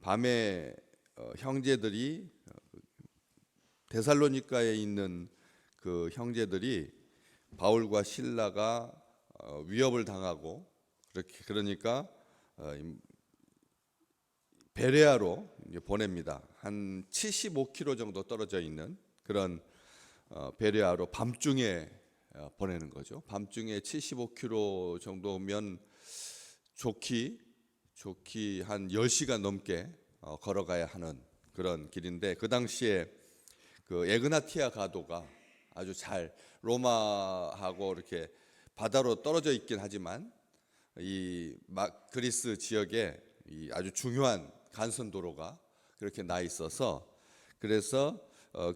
밤에 형제들이 데살로니가에 있는 그 형제들이 바울과 실라가 위협을 당하고 그러니까 베레아로 보냅니다. 한 75km 정도 떨어져 있는 그런 베레아로 밤중에 보내는 거죠. 밤중에 75km 정도면 좋기 한 10시간 넘게 걸어가야 하는 그런 길인데, 그 당시에 그 에그나티아 가도가 아주 잘 로마하고 이렇게 바다로 떨어져 있긴 하지만 이 그리스 지역에 이 아주 중요한 간선 도로가 그렇게 나 있어서, 그래서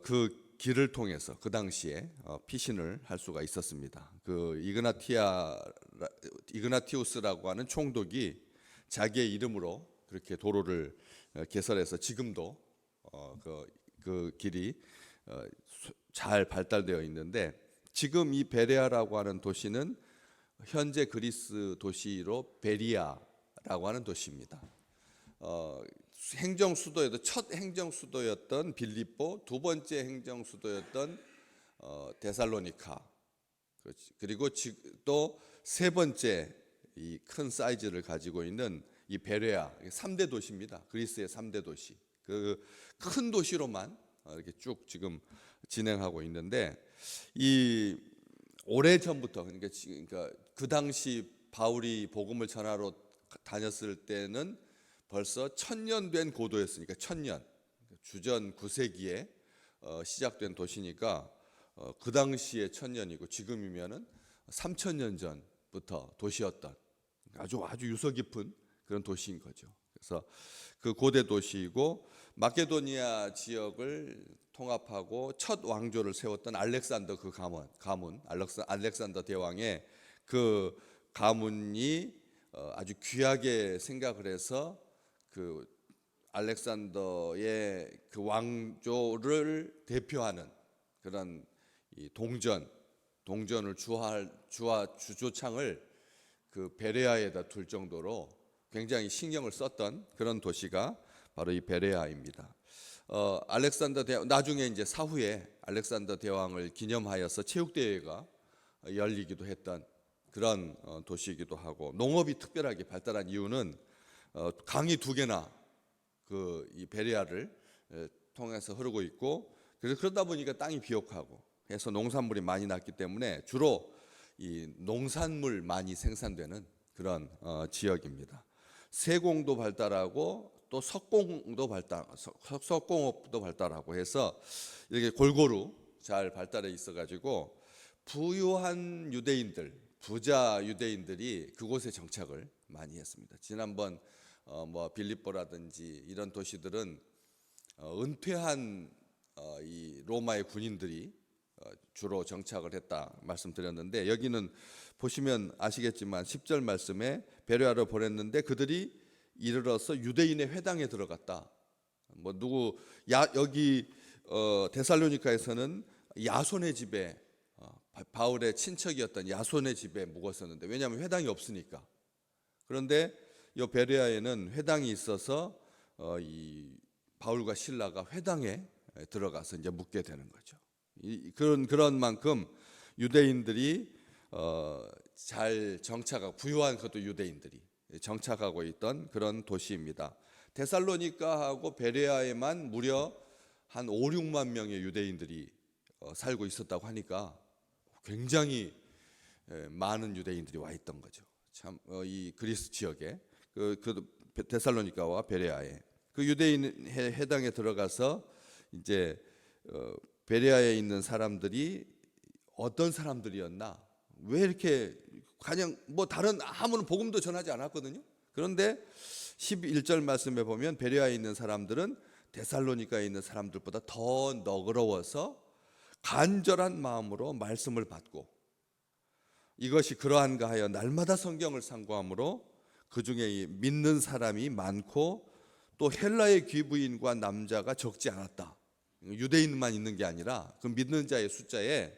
그 길을 통해서 그 당시에 피신을 할 수가 있었습니다. 그 이그나티우스라고 하는 총독이 자기의 이름으로 그렇게 도로를 개설해서 지금도 그 길이 잘 발달되어 있는데, 지금 이 베레아라고 하는 도시는 현재 그리스 도시로 베리아라고 하는 도시입니다. 행정 수도에도 첫 행정 수도였던 빌립보, 두 번째 행정 수도였던 데살로니카, 그리고 또 세 번째 이 큰 사이즈를 가지고 있는 이 베레아, 3대 도시입니다. 그리스의 3대 도시. 그 큰 도시로만 이렇게 쭉 지금 진행하고 있는데, 이 오래 전부터, 그러니까 그 당시 바울이 복음을 전하러 다녔을 때는 벌써 1000년 된 고도였으니까, 1000년, 주전 9세기에 시작된 도시니까 그 당시에 1000년이고 지금이면은 3000년 전부터 도시였던 아주 유서 깊은 그런 도시인 거죠. 그래서 그 고대 도시이고, 마케도니아 지역을 통합하고 첫 왕조를 세웠던 알렉산더 그 가문 알렉산더 대왕의 그 가문이 아주 귀하게 생각을 해서 그 알렉산더의 그 왕조를 대표하는 그런 이 동전을 주조창을 그 베레아에다 둘 정도로 굉장히 신경을 썼던 그런 도시가 바로 이 베레아입니다. 알렉산더 대왕, 나중에 이제 사후에 알렉산더 대왕을 기념하여서 체육대회가 열리기도 했던 그런 도시이기도 하고, 농업이 특별하게 발달한 이유는 강이 두 개나 이 베레아를 통해서 흐르고 있고, 그래서 그러다 보니까 땅이 비옥하고 해서 농산물이 많이 났기 때문에 주로 이 농산물 많이 생산되는 그런 지역입니다. 세공도 발달하고 또 석공업도 발달하고 해서 이렇게 골고루 잘 발달해 있어가지고 부유한 유대인들, 부자 유대인들이 그곳에 정착을 많이 했습니다. 지난번 빌립보라든지 이런 도시들은 은퇴한 이 로마의 군인들이 주로 정착을 했다 말씀드렸는데, 여기는 보시면 아시겠지만 10절 말씀에 베레아로 보냈는데 그들이 이르러서 유대인의 회당에 들어갔다. 여기 데살로니카에서는 야손의 집에 바울의 친척이었던 야손의 집에 묵었었는데, 왜냐하면 회당이 없으니까. 그런데 이 베레아에는 회당이 있어서 이 바울과 실라가 회당에 들어가서 이제 묵게 되는 거죠. 그런 만큼 유대인들이 잘 정착하고, 부유한 그것도 유대인들이 정착하고 있던 그런 도시입니다. 데살로니카하고 베레아에만 무려 한 5-6만 명의 유대인들이 살고 있었다고 하니까 굉장히 많은 유대인들이 와 있던 거죠. 참 이 그리스 지역에 그 데살로니카와 베레아에 그 유대인 회당에 들어가서 이제 베레아에 있는 사람들이 어떤 사람들이었나, 왜 이렇게 그냥 다른 아무런 복음도 전하지 않았거든요. 그런데 11절 말씀에 보면 베레아에 있는 사람들은 데살로니카에 있는 사람들보다 더 너그러워서 간절한 마음으로 말씀을 받고, 이것이 그러한가 하여 날마다 성경을 상고함으로 그 중에 믿는 사람이 많고 또 헬라의 귀부인과 남자가 적지 않았다. 유대인만 있는 게 아니라 그 믿는 자의 숫자에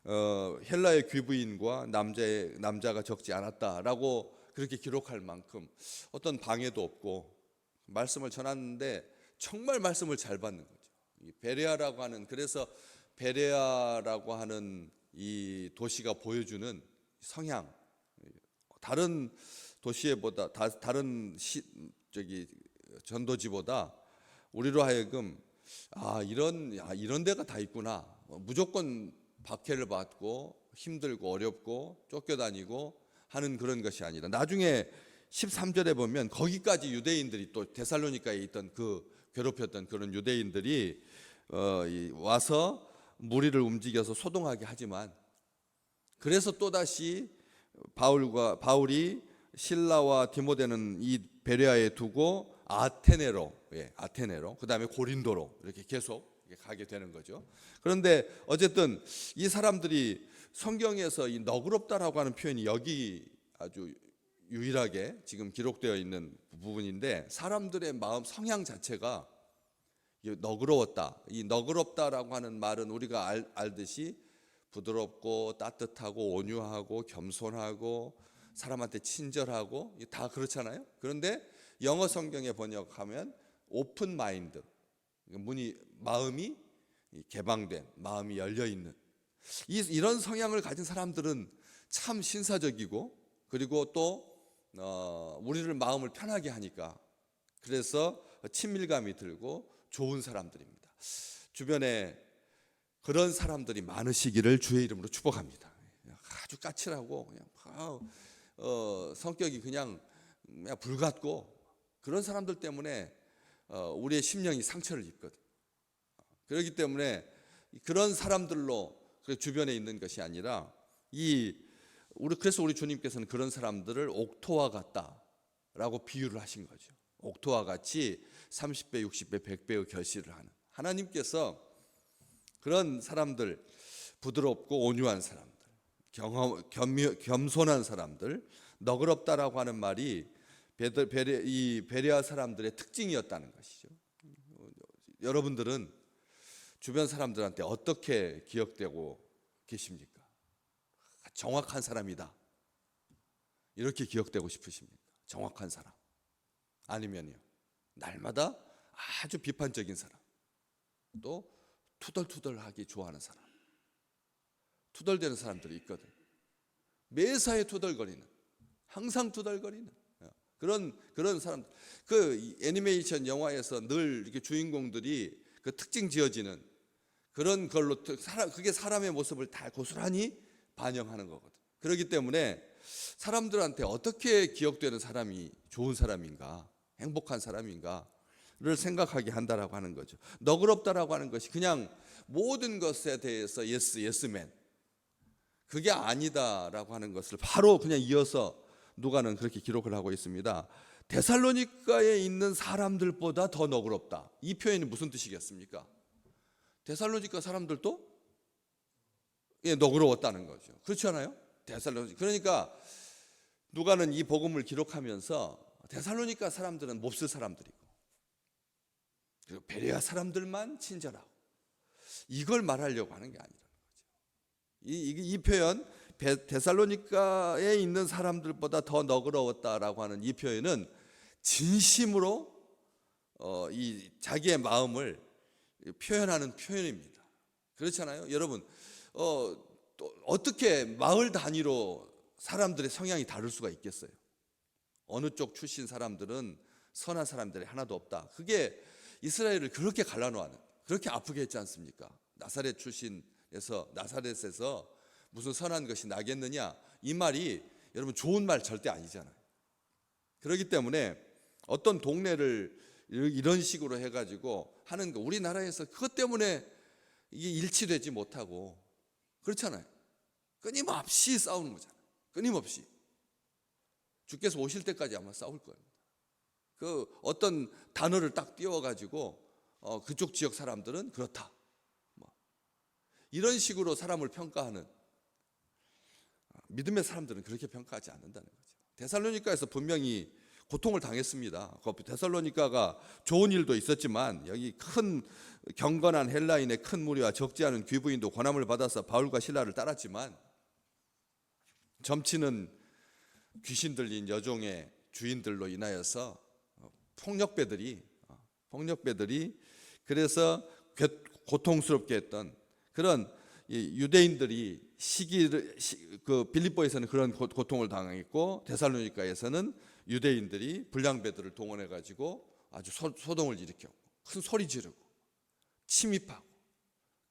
헬라의 귀부인과 남자가 적지 않았다라고 그렇게 기록할 만큼 어떤 방해도 없고 말씀을 전하는데 정말 말씀을 잘 받는 거죠. 이 베레아라고 하는, 그래서 베레아라고 하는 이 도시가 보여주는 성향, 다른 도시에보다 다른 전도지보다 우리로 하여금 이런 데가 다 있구나. 무조건 박해를 받고 힘들고 어렵고 쫓겨다니고 하는 그런 것이 아니라, 나중에 13절에 보면 거기까지 유대인들이, 또 데살로니가에 있던 그 괴롭혔던 그런 유대인들이 와서 무리를 움직여서 소동하게 하지만, 그래서 또다시 바울이 실라와 디모데는 이 베레아에 두고 아테네로, 그다음에 고린도로 이렇게 계속 가게 되는 거죠. 그런데 어쨌든 이 사람들이 성경에서 이 너그럽다라고 하는 표현이 여기 아주 유일하게 지금 기록되어 있는 부분인데, 사람들의 마음 성향 자체가 너그러웠다. 이 너그럽다라고 하는 말은 우리가 알듯이 부드럽고 따뜻하고 온유하고 겸손하고 사람한테 친절하고 다 그렇잖아요. 그런데 영어 성경에 번역하면 오픈 마인드, 마음이 개방된, 마음이 열려 있는, 이런 성향을 가진 사람들은 참 신사적이고, 그리고 또 우리를 마음을 편하게 하니까, 그래서 친밀감이 들고 좋은 사람들입니다. 주변에 그런 사람들이 많으시기를 주의 이름으로 축복합니다. 아주 까칠하고 그냥 성격이 그냥 불같고, 그런 사람들 때문에 우리의 심령이 상처를 입거든. 그렇기 때문에 그런 사람들로 주변에 있는 것이 아니라, 그래서 우리 주님께서는 그런 사람들을 옥토와 같다라고 비유를 하신 거죠. 옥토와 같이 30배, 60배, 100배의 결실을 하는, 하나님께서 그런 사람들, 부드럽고 온유한 사람들, 겸손한 사람들, 너그럽다라고 하는 말이 이 베레아 사람들의 특징이었다는 것이죠. 여러분들은 주변 사람들한테 어떻게 기억되고 계십니까? 정확한 사람이다, 이렇게 기억되고 싶으십니까? 정확한 사람, 아니면요 날마다 아주 비판적인 사람, 또 투덜투덜하기 좋아하는 사람, 투덜대는 사람들이 있거든. 매사에 투덜거리는, 항상 투덜거리는 그런 사람. 그 애니메이션 영화에서 늘 이렇게 주인공들이 그 특징 지어지는 그런 걸로, 그게 사람의 모습을 다 고스란히 반영하는 거거든. 그렇기 때문에 사람들한테 어떻게 기억되는 사람이 좋은 사람인가, 행복한 사람인가를 생각하게 한다라고 하는 거죠. 너그럽다라고 하는 것이 그냥 모든 것에 대해서 예스맨, 그게 아니다라고 하는 것을 바로 그냥 이어서 누가는 그렇게 기록을 하고 있습니다. 데살로니가에 있는 사람들보다 더 너그럽다. 이 표현이 무슨 뜻이겠습니까? 데살로니가 사람들도 너그러웠다는 거죠. 그렇지 않아요? 그러니까 누가는 이 복음을 기록하면서 데살로니가 사람들은 몹쓸 사람들이고, 그리고 베레아 사람들만 친절하고, 이걸 말하려고 하는 게 아니라는 거죠. 이 표현, 데살로니가에 있는 사람들보다 더 너그러웠다라고 하는 이 표현은 진심으로 이 자기의 마음을 표현하는 표현입니다. 그렇잖아요, 여러분. 또 어떻게 마을 단위로 사람들의 성향이 다를 수가 있겠어요? 어느 쪽 출신 사람들은 선한 사람들이 하나도 없다. 그게 이스라엘을 그렇게 갈라놓는, 그렇게 아프게 했지 않습니까? 나사렛 출신에서, 나사렛에서 무슨 선한 것이 나겠느냐, 이 말이 여러분 좋은 말 절대 아니잖아요. 그렇기 때문에 어떤 동네를 이런 식으로 해가지고 하는 거, 우리나라에서 그것 때문에 이게 일치되지 못하고 그렇잖아요. 끊임없이 싸우는 거잖아요. 끊임없이 주께서 오실 때까지 아마 싸울 거예요. 그 어떤 단어를 딱 띄워가지고 그쪽 지역 사람들은 그렇다, 이런 식으로 사람을 평가하는, 믿음의 사람들은 그렇게 평가하지 않는다는 거죠. 데살로니가에서 분명히 고통을 당했습니다. 데살로니가가 좋은 일도 있었지만, 여기 큰 경건한 헬라인의 큰 무리와 적지 않은 귀부인도 권함을 받아서 바울과 실라를 따랐지만, 점치는 귀신 들린 여종의 주인들로 인하여서 폭력배들이 그래서 고통스럽게 했던 그런 유대인들이 그 빌립보에서는 그런 고통을 당했고 데살로니가에서는 유대인들이 불량배들을 동원해 가지고 아주 소동을 일으켰고 큰 소리 지르고 침입하고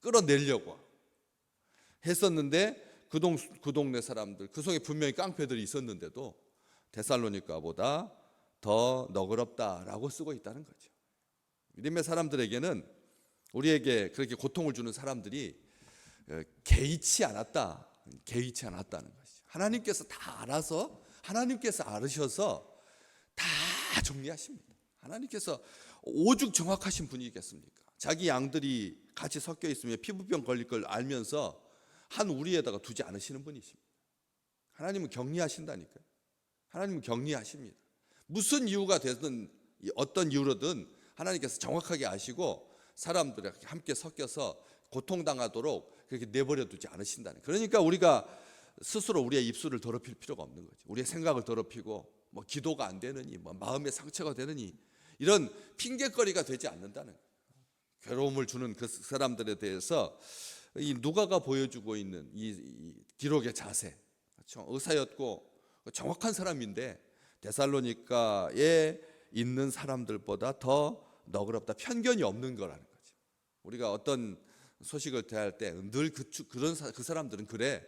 끌어내려고 했었는데 그 동네 사람들, 그 속에 분명히 깡패들이 있었는데도 데살로니가보다 더 너그럽다라고 쓰고 있다는 거죠. 믿음의 사람들에게는, 우리에게 그렇게 고통을 주는 사람들이 개의치 않았다는 것이죠. 하나님께서 다 알아서, 하나님께서 알으셔서 다 정리하십니다. 하나님께서 오죽 정확하신 분이겠습니까? 자기 양들이 같이 섞여 있으면 피부병 걸릴 걸 알면서 한 우리에다가 두지 않으시는 분이십니다. 하나님은 격리하신다니까요. 하나님은 격리하십니다. 무슨 이유가 되든 어떤 이유로든 하나님께서 정확하게 아시고 사람들이 함께 섞여서 고통당하도록 그렇게 내버려 두지 않으신다는. 그러니까 우리가 스스로 우리의 입술을 더럽힐 필요가 없는 거죠. 우리의 생각을 더럽히고 뭐 기도가 안 되느니, 뭐 마음의 상처가 되느니 이런 핑계거리가 되지 않는다는 거예요. 괴로움을 주는 그 사람들에 대해서 이 누가가 보여주고 있는 이 기록의 자세, 그렇죠? 의사였고 정확한 사람인데 데살로니가에 있는 사람들보다 더 너그럽다, 편견이 없는 거라는 거죠. 우리가 어떤 소식을 대할 때 늘 그 사람들은 그래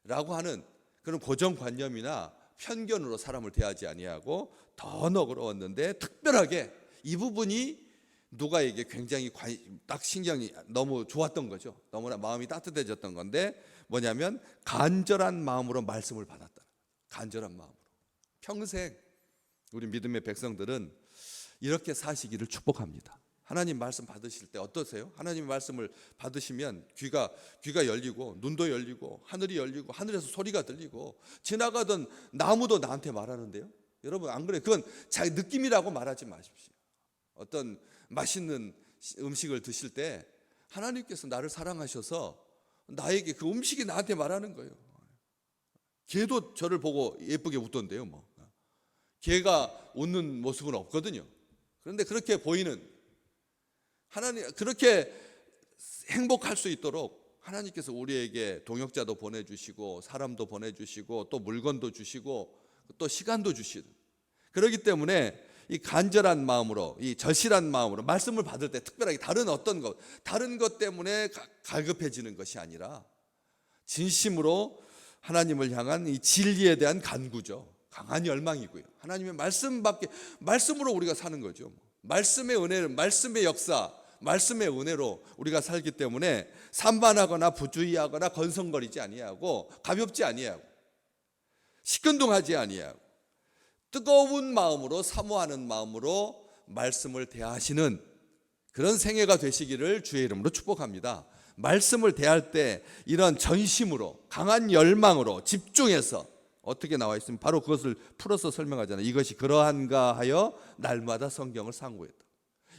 라고 하는 그런 고정관념이나 편견으로 사람을 대하지 아니하고 더 너그러웠는데, 특별하게 이 부분이 누가에게 굉장히 딱 신경이 너무 좋았던 거죠. 너무나 마음이 따뜻해졌던 건데 뭐냐면 간절한 마음으로 말씀을 받았다는 거예요. 간절한 마음으로. 평생 우리 믿음의 백성들은 이렇게 사시기를 축복합니다. 하나님 말씀 받으실 때 어떠세요? 하나님 말씀을 받으시면 귀가 열리고 눈도 열리고 하늘이 열리고 하늘에서 소리가 들리고 지나가던 나무도 나한테 말하는데요. 여러분 안 그래요? 그건 자기 느낌이라고 말하지 마십시오. 어떤 맛있는 음식을 드실 때 하나님께서 나를 사랑하셔서 나에게 그 음식이 나한테 말하는 거예요. 개도 저를 보고 예쁘게 웃던데요. 뭐 개가 웃는 모습은 없거든요. 그런데 그렇게 보이는 하나님, 그렇게 행복할 수 있도록 하나님께서 우리에게 동역자도 보내주시고 사람도 보내주시고 또 물건도 주시고 또 시간도 주시는, 그렇기 때문에 이 간절한 마음으로, 이 절실한 마음으로 말씀을 받을 때 특별하게 다른 것 때문에 갈급해지는 것이 아니라 진심으로 하나님을 향한 이 진리에 대한 간구죠. 강한 열망이고요. 하나님의 말씀으로 우리가 사는 거죠. 말씀의 은혜, 말씀의 역사, 말씀의 은혜로 우리가 살기 때문에 산만하거나 부주의하거나 건성거리지 아니하고 가볍지 아니하고 시큰둥하지 아니하고 뜨거운 마음으로, 사모하는 마음으로 말씀을 대하시는 그런 생애가 되시기를 주의 이름으로 축복합니다. 말씀을 대할 때 이런 전심으로, 강한 열망으로 집중해서, 어떻게 나와 있으면 바로 그것을 풀어서 설명하잖아요. 이것이 그러한가 하여 날마다 성경을 상고했다.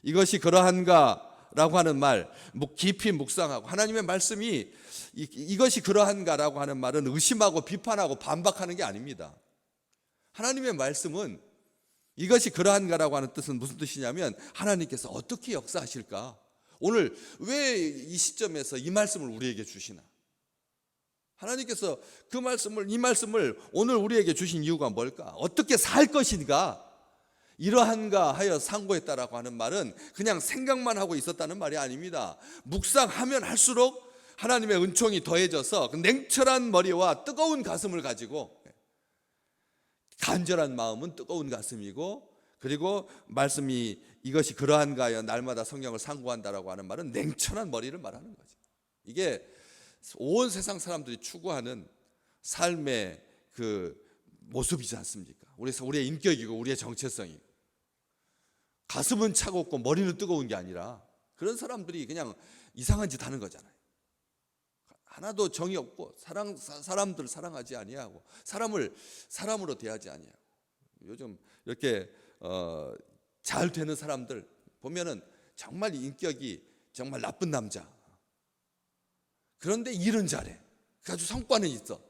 이것이 그러한가 라고 하는 말, 깊이 묵상하고, 하나님의 말씀이 이것이 그러한가라고 하는 말은 의심하고 비판하고 반박하는 게 아닙니다. 하나님의 말씀은 이것이 그러한가라고 하는 뜻은 무슨 뜻이냐면 하나님께서 어떻게 역사하실까? 오늘 왜 이 시점에서 이 말씀을 우리에게 주시나? 하나님께서 이 말씀을 오늘 우리에게 주신 이유가 뭘까? 어떻게 살 것인가? 이러한가 하여 상고했다라고 하는 말은 그냥 생각만 하고 있었다는 말이 아닙니다. 묵상하면 할수록 하나님의 은총이 더해져서 그 냉철한 머리와 뜨거운 가슴을 가지고, 간절한 마음은 뜨거운 가슴이고, 그리고 말씀이 이것이 그러한가 하여 날마다 성경을 상고한다라고 하는 말은 냉철한 머리를 말하는 거죠. 이게 온 세상 사람들이 추구하는 삶의 그 모습이지 않습니까? 우리의 인격이고 우리의 정체성이고, 가슴은 차갑고 머리는 뜨거운 게 아니라 그런 사람들이 그냥 이상한 짓 하는 거잖아요. 하나도 정이 없고 사람들 사랑하지 아니하고 사람을 사람으로 대하지 아니하고, 요즘 이렇게 잘 되는 사람들 보면은 정말 인격이 정말 나쁜 남자, 그런데 일은 잘해. 아주 성과는 있어.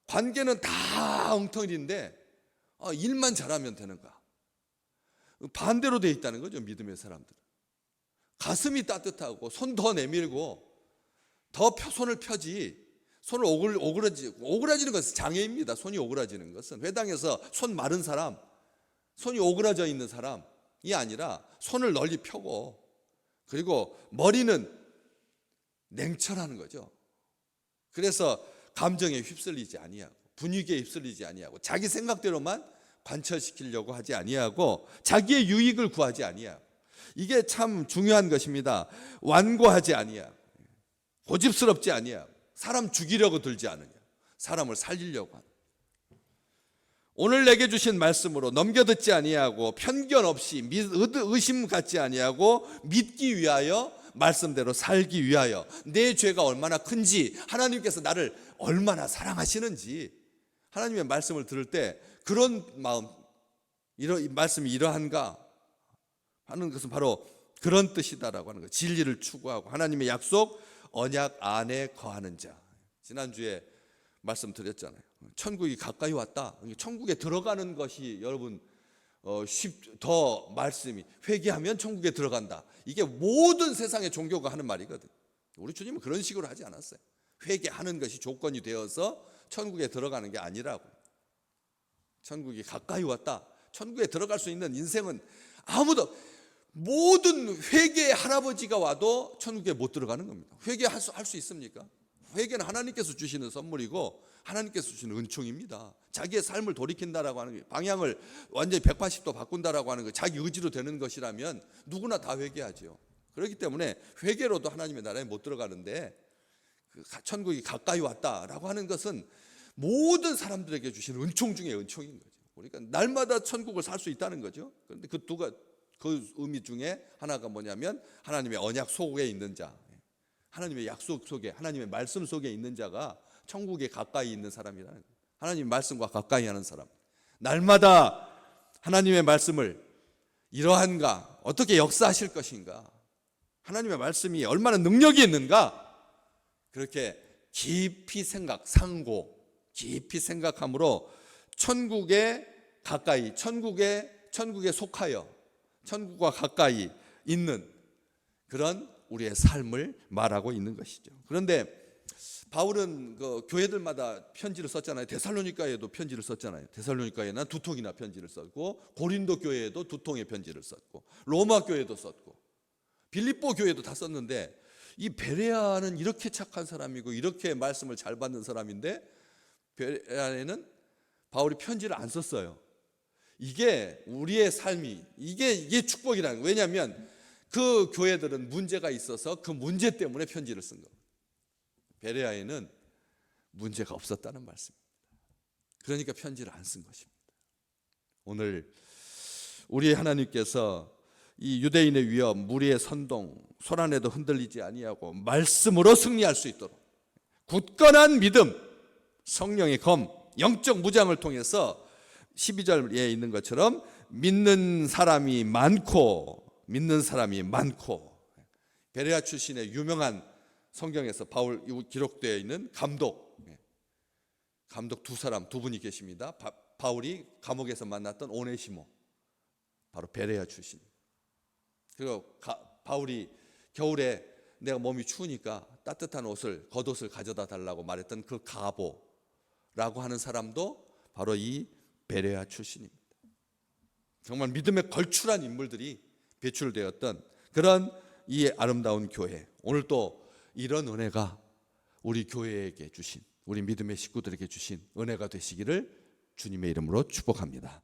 관계는 다 엉터리인데 일만 잘하면 되는 거야. 반대로 돼 있다는 거죠. 믿음의 사람들은 가슴이 따뜻하고 손 더 내밀고 더 손을 펴지, 손을 오그라지는 것은 장애입니다. 손이 오그라지는 것은 회당에서 손 마른 사람, 손이 오그라져 있는 사람이 아니라 손을 널리 펴고, 그리고 머리는 냉철하는 거죠. 그래서 감정에 휩쓸리지 아니하고 분위기에 휩쓸리지 아니하고 자기 생각대로만 관철시키려고 하지 아니하고 자기의 유익을 구하지 아니하고, 이게 참 중요한 것입니다. 완고하지 아니하고 고집스럽지 아니하고 사람 죽이려고 들지 않으냐, 사람을 살리려고 하는. 오늘 내게 주신 말씀으로 넘겨듣지 아니하고 편견 없이 의심 갖지 아니하고 믿기 위하여, 말씀대로 살기 위하여, 내 죄가 얼마나 큰지, 하나님께서 나를 얼마나 사랑하시는지, 하나님의 말씀을 들을 때 그런 마음, 이 말씀이 이러한가 하는 것은 바로 그런 뜻이다라고 하는 거예요. 진리를 추구하고 하나님의 약속, 언약 안에 거하는 자. 지난주에 말씀드렸잖아요. 천국이 가까이 왔다. 천국에 들어가는 것이 여러분 더 말씀이, 회개하면 천국에 들어간다. 이게 모든 세상의 종교가 하는 말이거든. 우리 주님은 그런 식으로 하지 않았어요. 회개하는 것이 조건이 되어서 천국에 들어가는 게 아니라고. 천국이 가까이 왔다. 천국에 들어갈 수 있는 인생은 아무도, 모든 회개의 할아버지가 와도 천국에 못 들어가는 겁니다. 회개할 수 있습니까? 회개는 하나님께서 주시는 선물이고 하나님께서 주시는 은총입니다. 자기의 삶을 돌이킨다라고 하는 게, 방향을 완전히 180도 바꾼다라고 하는 거, 자기 의지로 되는 것이라면 누구나 다 회개하죠. 그렇기 때문에 회개로도 하나님의 나라에 못 들어가는데, 천국이 가까이 왔다라고 하는 것은 모든 사람들에게 주시는 은총 중에 은총인 거죠. 그러니까 날마다 천국을 살 수 있다는 거죠. 그런데 그 의미 중에 하나가 뭐냐면 하나님의 언약 속에 있는 자, 하나님의 약속 속에, 하나님의 말씀 속에 있는 자가 천국에 가까이 있는 사람이라는 거예요. 하나님의 말씀과 가까이 하는 사람, 날마다 하나님의 말씀을 이러한가, 어떻게 역사하실 것인가, 하나님의 말씀이 얼마나 능력이 있는가, 그렇게 깊이 깊이 생각함으로 천국에 가까이, 천국에 속하여 천국과 가까이 있는 그런 우리의 삶을 말하고 있는 것이죠. 그런데 바울은 그 교회들마다 편지를 썼잖아요. 데살로니가에도 편지를 썼잖아요. 데살로니가에는 2통이나 편지를 썼고, 고린도 교회에도 2통의 편지를 썼고, 로마 교회도 썼고, 빌립보 교회도 다 썼는데, 이 베레아는 이렇게 착한 사람이고 이렇게 말씀을 잘 받는 사람인데 베레아에는 바울이 편지를 안 썼어요. 이게 우리의 삶이, 이게 축복이라는 거예요. 왜냐하면 그 교회들은 문제가 있어서 그 문제 때문에 편지를 쓴 겁니다. 베레아에는 문제가 없었다는 말씀입니다. 그러니까 편지를 안 쓴 것입니다. 오늘 우리 하나님께서 이 유대인의 위협, 무리의 선동, 소란에도 흔들리지 아니하고 말씀으로 승리할 수 있도록 굳건한 믿음, 성령의 검, 영적 무장을 통해서 12절에 있는 것처럼 믿는 사람이 많고, 베레아 출신의 유명한 성경에서 바울 기록되어 있는 감독 두 분이 계십니다. 바울이 감옥에서 만났던 오네시모, 바로 베레아 출신. 그리고 바울이 겨울에 내가 몸이 추우니까 따뜻한 겉옷을 가져다 달라고 말했던 그 가보라고 하는 사람도 바로 이 베레아 출신입니다. 정말 믿음에 걸출한 인물들이 배출되었던 그런 이 아름다운 교회, 오늘 또 이런 은혜가 우리 교회에게 주신, 우리 믿음의 식구들에게 주신 은혜가 되시기를 주님의 이름으로 축복합니다.